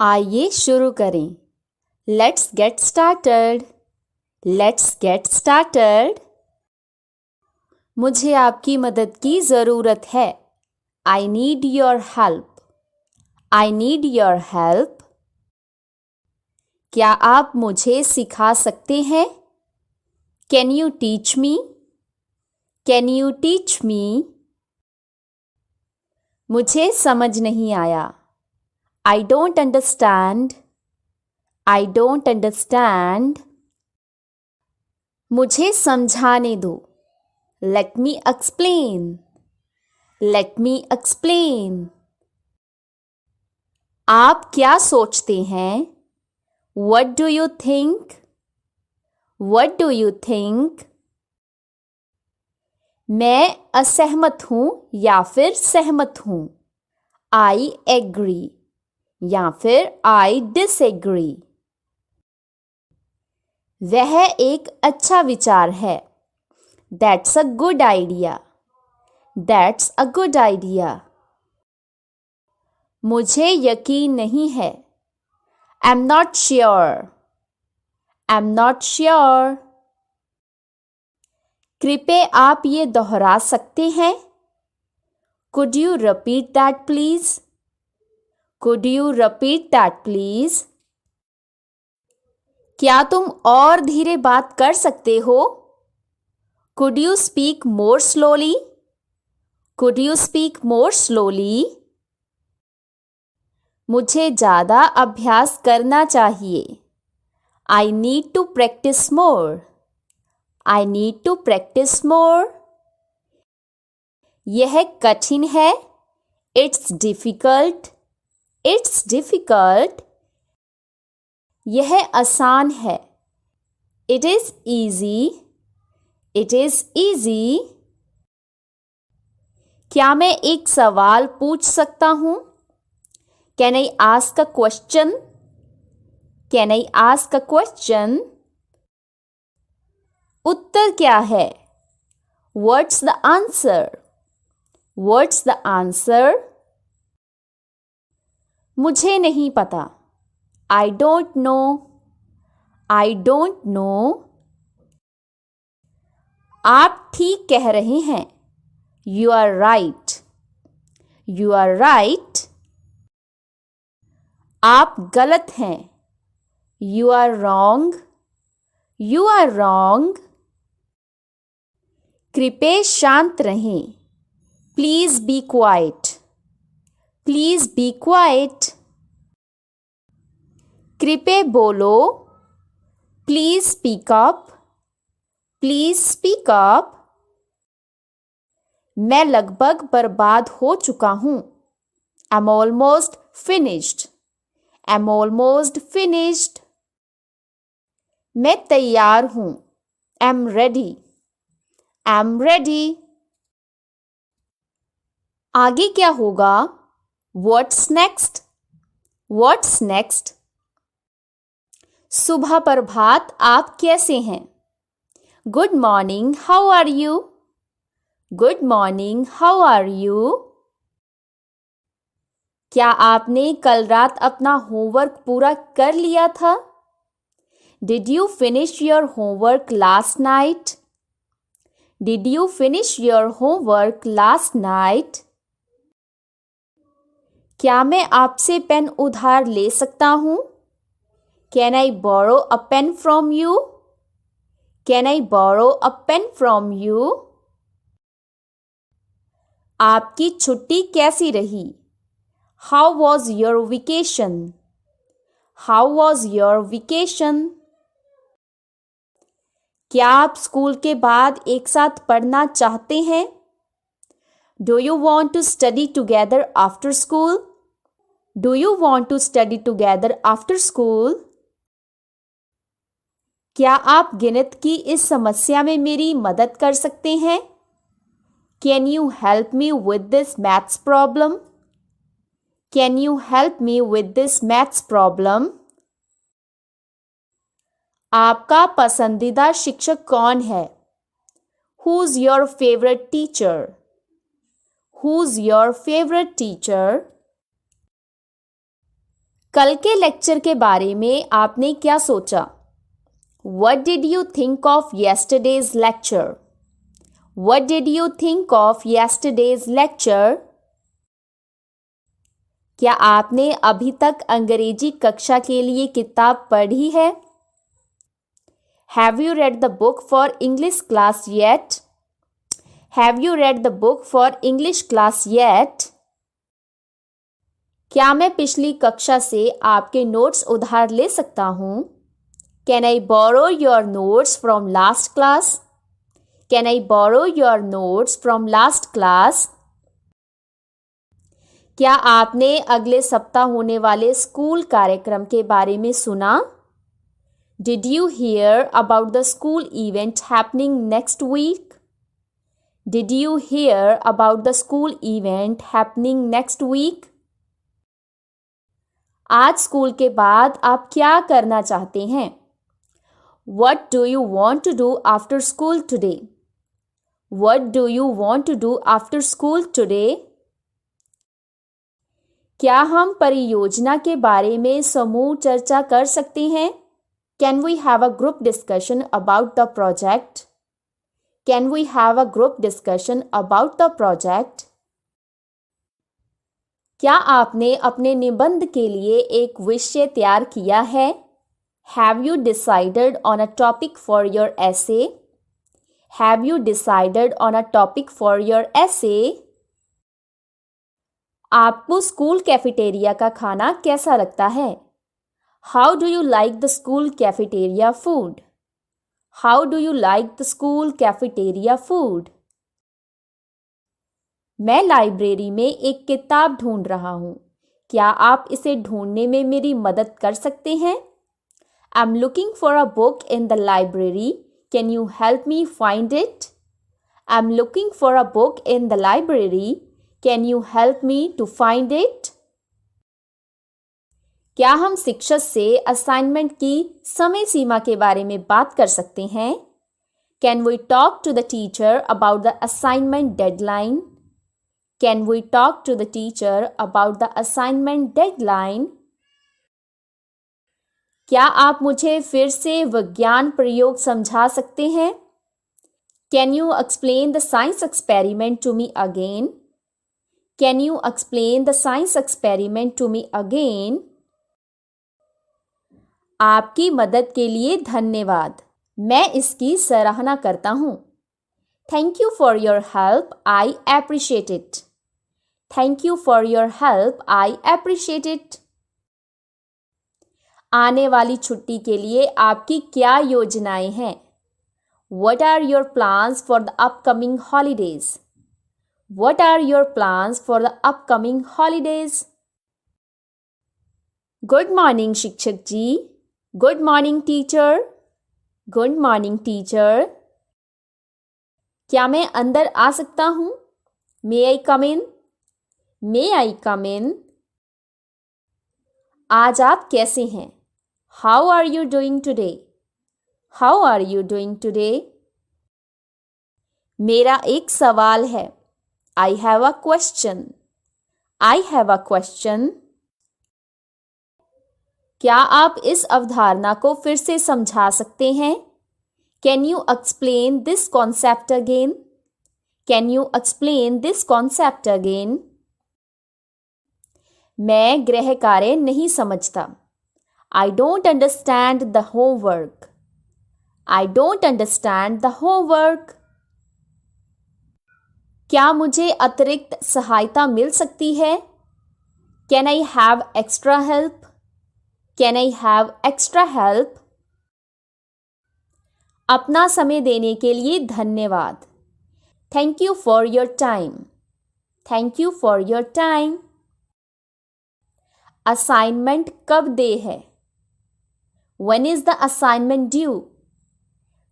आइए शुरू करें। Let's get started. Let's get started. मुझे आपकी मदद की ज़रूरत है। I need your help. I need your help. क्या आप मुझे सिखा सकते हैं? Can you teach me? Can you teach me? मुझे समझ नहीं आया। I don't understand. I don't understand. मुझे समझाने दो। Let me explain. Let me explain. आप क्या सोचते हैं? What do you think? What do you think? मैं असहमत हूँ या फिर सहमत हूँ। I agree या फिर I disagree। वह एक अच्छा विचार है। That's a good idea. That's a good idea. मुझे यकीन नहीं है। I'm not sure. I'm not sure. कृपया आप ये दोहरा सकते हैं? Could you repeat that please? Could you repeat that please? क्या तुम और धीरे बात कर सकते हो? Could you speak more slowly? Could you speak more slowly? मुझे ज़्यादा अभ्यास करना चाहिए। I need to practice more. I need to practice more. यह कठिन है। It's difficult. It's difficult. यह आसान है। It is easy. It is easy. क्या मैं एक सवाल पूछ सकता हूँ? Can I ask a question? Can I ask a question? उत्तर क्या है? What's the answer? What's the answer? मुझे नहीं पता। I don't know. I don't know. आप ठीक कह रहे हैं। You are right. You are right. आप गलत हैं। You are wrong. You are wrong. कृपया शांत रहें। Please be quiet. Please be quiet. कृपया बोलो। Please speak up. Please speak up. मैं लगभग बर्बाद हो चुका हूँ। I'm almost finished. I'm almost finished. मैं तैयार हूँ। I'm ready. I'm ready. आगे क्या होगा? What's next? What's next? सुबह प्रभात, आप कैसे हैं? Good morning, how are you? Good morning, how are you? क्या आपने कल रात अपना होमवर्क पूरा कर लिया था? Did you finish your homework last night? Did you finish your homework last night? क्या मैं आपसे पेन उधार ले सकता हूँ? Can I borrow a pen from you? Can I borrow a pen from you? आपकी छुट्टी कैसी रही? How was your vacation? How was your vacation? क्या आप स्कूल के बाद एक साथ पढ़ना चाहते हैं? Do you want to study together after school? Do you want to study together after school? क्या आप गणित की इस समस्या में मेरी मदद कर सकते हैं? Can you help me with this maths problem? Can you help me with this maths problem? आपका पसंदीदा शिक्षक कौन है? Who's your favorite teacher? Who's your favorite teacher? कल के लेक्चर के बारे में आपने क्या सोचा? What did you think of yesterday's lecture? What did you think of yesterday's lecture? क्या आपने अभी तक अंग्रेजी कक्षा के लिए किताब पढ़ी है? Have you read the book for English class yet? Have you read the book for English class yet? क्या मैं पिछली कक्षा से आपके नोट्स उधार ले सकता हूँ? Can I borrow your notes from last class? Can I borrow your notes from last class? क्या आपने अगले सप्ताह होने वाले स्कूल कार्यक्रम के बारे में सुना? Did you hear about the school event happening next week? Did you hear about the school event happening next week? आज स्कूल के बाद आप क्या करना चाहते हैं? What do you want to do after school today? What do you want to do after school today? क्या हम परियोजना के बारे में समूह चर्चा कर सकते हैं? Can we have a group discussion about the project? Can we have a group discussion about the project? क्या आपने अपने निबंध के लिए एक विषय तैयार किया है? Have you decided on a topic for your essay? Have you decided on a topic for your essay? आपको स्कूल कैफेटेरिया का खाना कैसा लगता है? How do you like the school cafeteria food? How do you like the school cafeteria food? मैं library में एक किताब ढूंढ रहा हूँ। क्या आप इसे ढूंढने में मेरी मदद कर सकते हैं? I'm looking for a book in the library. Can you help me find it? I'm looking for a book in the library. Can you help me to find it? क्या हम शिक्षक से असाइनमेंट की समय सीमा के बारे में बात कर सकते हैं? Can we talk to the teacher about the assignment deadline? Can we talk to the teacher about the assignment deadline? क्या आप मुझे फिर से विज्ञान प्रयोग समझा सकते हैं? Can you explain the science experiment to me again? Can you explain the science experiment to me again? आपकी मदद के लिए धन्यवाद। मैं इसकी सराहना करता हूँ। Thank you for your help. I appreciate it. Thank you for your help. I appreciate it. आने वाली छुट्टी के लिए आपकी क्या योजनाएं हैं? What are your plans for the upcoming holidays? What are your plans for the upcoming holidays? Good morning शिक्षक जी। Good morning teacher. Good morning teacher. क्या मैं अंदर आ सकता हूँ? May I come in? May I come in? आज आप कैसे हैं? How are you doing today? How are you doing today? मेरा एक सवाल है। I have a question. I have a question. क्या आप इस अवधारणा को फिर से समझा सकते हैं? Can you explain this concept again? Can you explain this concept again? मैं गृह कार्य नहीं समझता। I don't understand the homework. I don't understand the homework. क्या मुझे अतिरिक्त सहायता मिल सकती है? Can I have extra help? Can I have extra help? अपना समय देने के लिए धन्यवाद। Thank you for your time. Thank you for your time. Assignment कब दे है? When is the assignment due?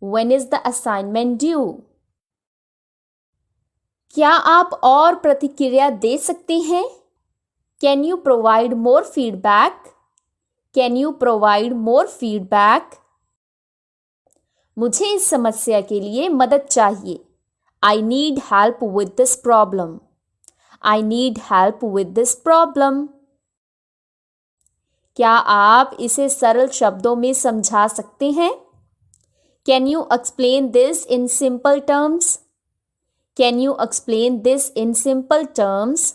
When is the assignment due? क्या आप और प्रतिक्रिया दे सकते हैं? Can you provide more feedback? Can you provide more feedback? मुझे इस समस्या के लिए मदद चाहिए। I need help with this problem. I need help with this problem. क्या आप इसे सरल शब्दों में समझा सकते हैं? Can you explain this in simple terms? Can you explain this in simple terms?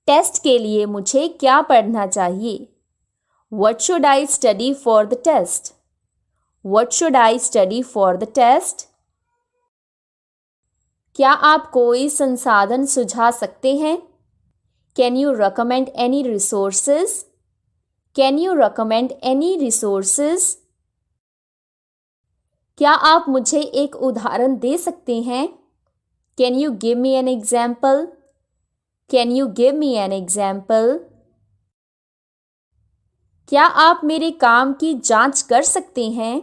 Test के लिए मुझे क्या पढ़ना चाहिए? What should I study for the test? What should I study for the test? क्या आप कोई संसाधन सुझा सकते हैं? Can you recommend any resources? Can you recommend any resources? क्या आप मुझे एक उदाहरण दे सकते हैं? Can you give me an example? Can you give me an example? क्या आप मेरे काम की जांच कर सकते हैं?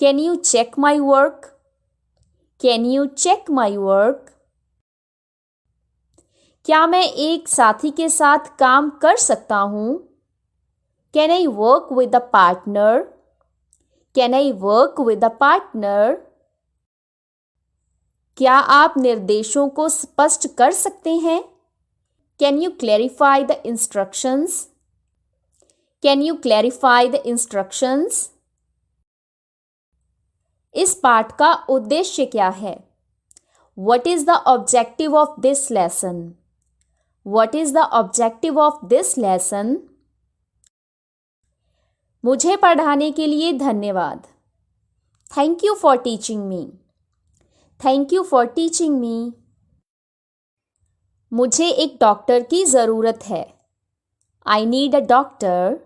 Can you check my work? Can you check my work? क्या मैं एक साथी के साथ काम कर सकता हूँ? Can I work with a partner? Can I work with a partner? क्या आप निर्देशों को स्पष्ट कर सकते हैं? Can you clarify the instructions? Can you clarify the instructions? इस पाठ का उद्देश्य क्या है? What is the objective of this lesson? What is the objective of this lesson? मुझे पढ़ाने के लिए धन्यवाद. Thank you for teaching me. Thank you for teaching me. मुझे एक डॉक्टर की ज़रूरत है. I need a doctor.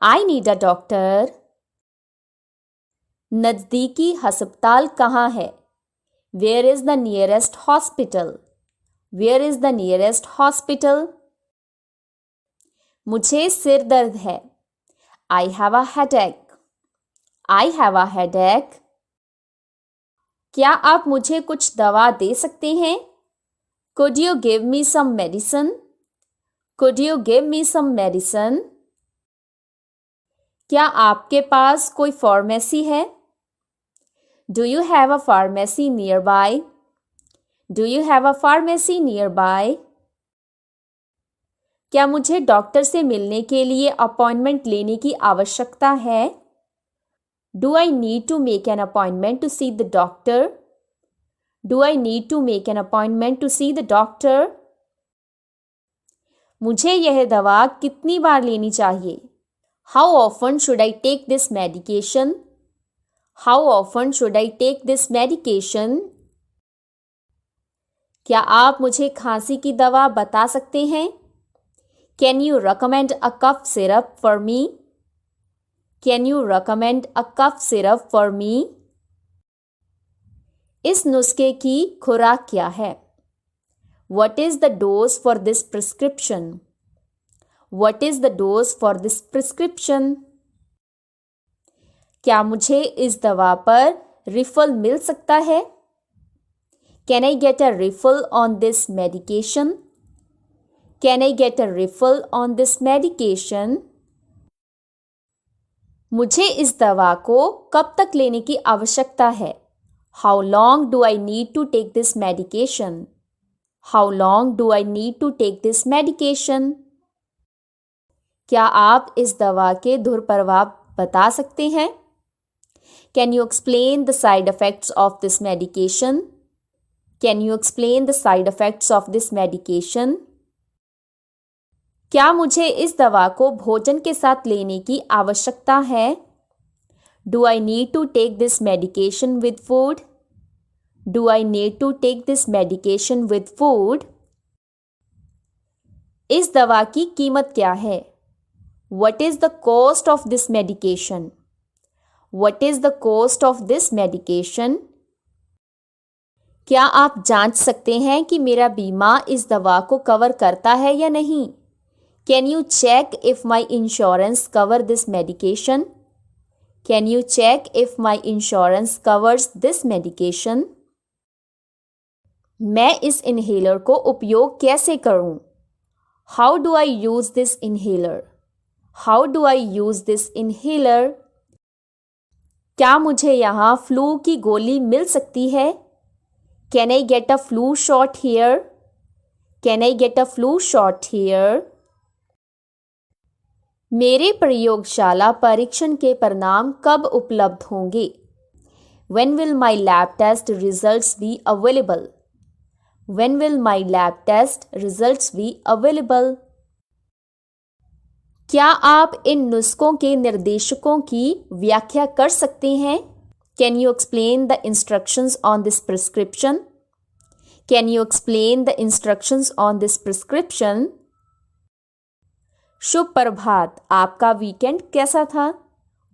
I need a doctor. नज़दीकी अस्पताल कहाँ है? Where is the nearest hospital? Where is the nearest hospital? मुझे सिर दर्द है. I have a headache. I have a headache. क्या आप मुझे कुछ दवा दे सकते हैं? Could you give me some medicine? Could you give me some medicine? क्या आपके पास कोई फार्मेसी है? Do you have a pharmacy nearby? Do you have a pharmacy nearby? क्या मुझे डॉक्टर से मिलने के लिए अपॉइंटमेंट लेने की आवश्यकता है? Do I need to make an appointment to see the doctor? Do I need to make an appointment to see the doctor? मुझे यह दवा कितनी बार लेनी चाहिए? How often should I take this medication? How often should I take this medication? क्या आप मुझे खांसी की दवा बता सकते हैं? Can you recommend a cough syrup for me? Can you recommend a cough syrup for me? इस नुस्खे की खुराक क्या है? What is the dose for this prescription? What is the dose for this prescription? क्या मुझे इस दवा पर रिफिल मिल सकता है? Can I get a refill on this medication? Can I get a refill on this medication? मुझे इस दवा को कब तक लेने की आवश्यकता है? How long do I need to take this medication? How long do I need to take this medication? क्या आप इस दवा के दुष्प्रभाव बता सकते हैं? Can you explain the side effects of this medication? Can you explain the side effects of this medication? क्या मुझे इस दवा को भोजन के साथ लेने की आवश्यकता है? Do I need to take this medication with food? Do I need to take this medication with food? इस दवा की कीमत क्या है? What is the cost of this medication? What is the cost of this medication? क्या आप जांच सकते हैं कि मेरा बीमा इस दवा को कवर करता है या नहीं? Can you check if my insurance cover this medication? Can you check if my insurance covers this medication? मैं इस इनहेलर को उपयोग कैसे करूं? How do I use this inhaler? How do I use this inhaler? क्या मुझे यहाँ flu की गोली मिल सकती है? Can I get a flu shot here? Can I get a flu shot here? मेरे प्रयोगशाला परीक्षण के परिणाम कब उपलब्ध होंगे? When will my lab test results be available? When will my lab test results be available? क्या आप इन नुस्खों के निर्देशकों की व्याख्या कर सकते हैं? Can you explain the instructions on this prescription? Can you explain the instructions on this prescription? शुभ प्रभात, आपका वीकेंड कैसा था?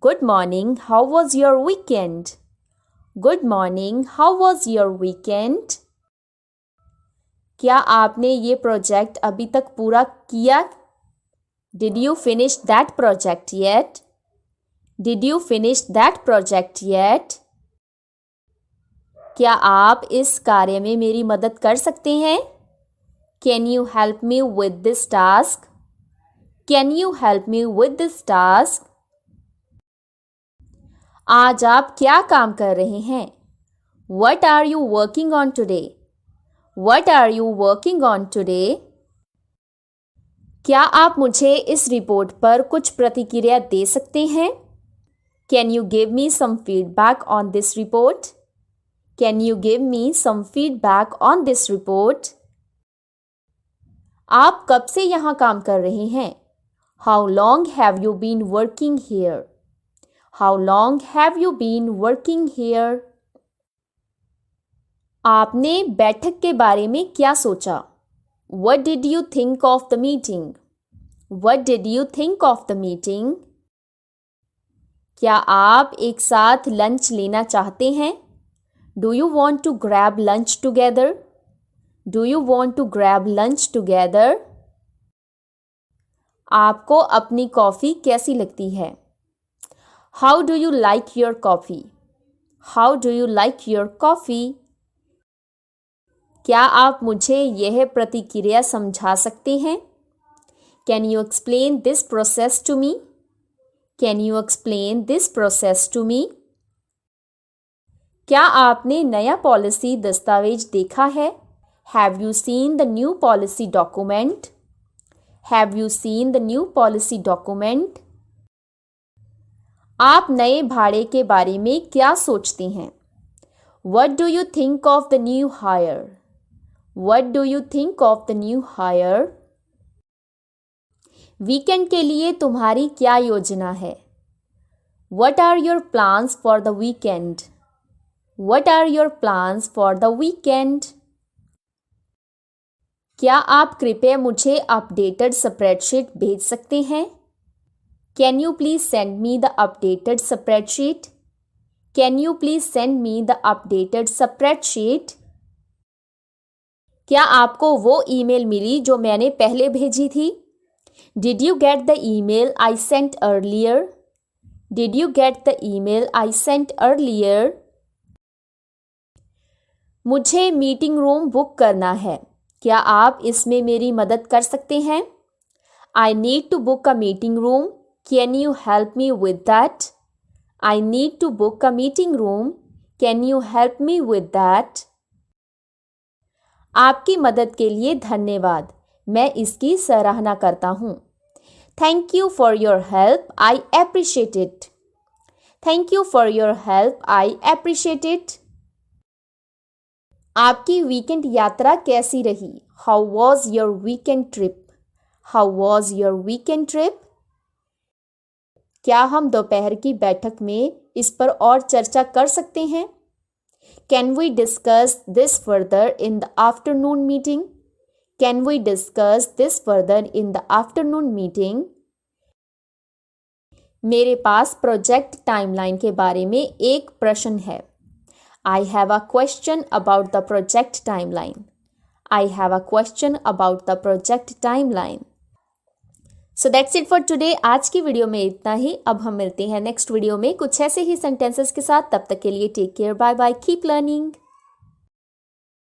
Good morning, how was your weekend? Good morning, how was your weekend? क्या आपने ये प्रोजेक्ट अभी तक पूरा किया? Did you finish that project yet? Did you finish that project yet? क्या आप इस कार्य में मेरी मदद कर सकते हैं? Can you help me with this task? Can you help me with this task? आज आप क्या काम कर रहे हैं? What are you working on today? What are you working on today? क्या आप मुझे इस रिपोर्ट पर कुछ प्रतिक्रिया दे सकते हैं? Can you give me some feedback on this report? Can you give me some feedback on this report? आप कब से यहाँ काम कर रहे हैं? How long have you been working here? How long have you been working here? आपने बैठक के बारे में क्या सोचा? What did you think of the meeting? What did you think of the meeting? क्या आप एक साथ लंच लेना चाहते हैं? Do you want to grab lunch together? Do you want to grab lunch together? आपको अपनी कॉफ़ी कैसी लगती है? How do you like your coffee? How do you like your coffee? क्या आप मुझे यह प्रतिक्रिया समझा सकते हैं? Can you explain this process to me? Can you explain this process to me? क्या आपने नया पॉलिसी दस्तावेज देखा है? Have you seen the new policy document? Have you seen the new policy document? आप नए भाड़े के बारे में क्या सोचते हैं? What do you think of the new hire? What do you think of the new hire? Weekend के लिए तुम्हारी क्या योजना है? What are your plans for the weekend? What are your plans for the weekend? क्या आप कृपया मुझे अपडेटेड स्प्रेडशीट भेज सकते हैं? Can you please send me the updated spreadsheet? Can you please send me the updated spreadsheet? क्या आपको वो ईमेल मिली जो मैंने पहले भेजी थी? Did you get the email I sent earlier? Did you get the email I sent earlier? मुझे meeting room book करना है। क्या आप इसमें मेरी मदद कर सकते हैं? I need to book a meeting room. Can you help me with that? I need to book a meeting room. Can you help me with that? आपकी मदद के लिए धन्यवाद। मैं इसकी सराहना करता हूँ। Thank you for your help. I appreciate it. Thank you for your help. I appreciate it. आपकी वीकेंड यात्रा कैसी रही? How was your weekend trip? How was your weekend trip? क्या हम दोपहर की बैठक में इस पर और चर्चा कर सकते हैं? Can we discuss this further in the afternoon meeting? Can we discuss this further in the afternoon meeting? मेरे पास प्रोजेक्ट टाइमलाइन के बारे में एक प्रश्न है। I have a question about the project timeline. I have a question about the project timeline. So that's it for today. आज की video में इतना ही। अब हम मिलते हैं नेक्स्ट वीडियो में कुछ ऐसे ही सेंटेंसेस के साथ। तब तक के लिए take care, bye bye, keep learning.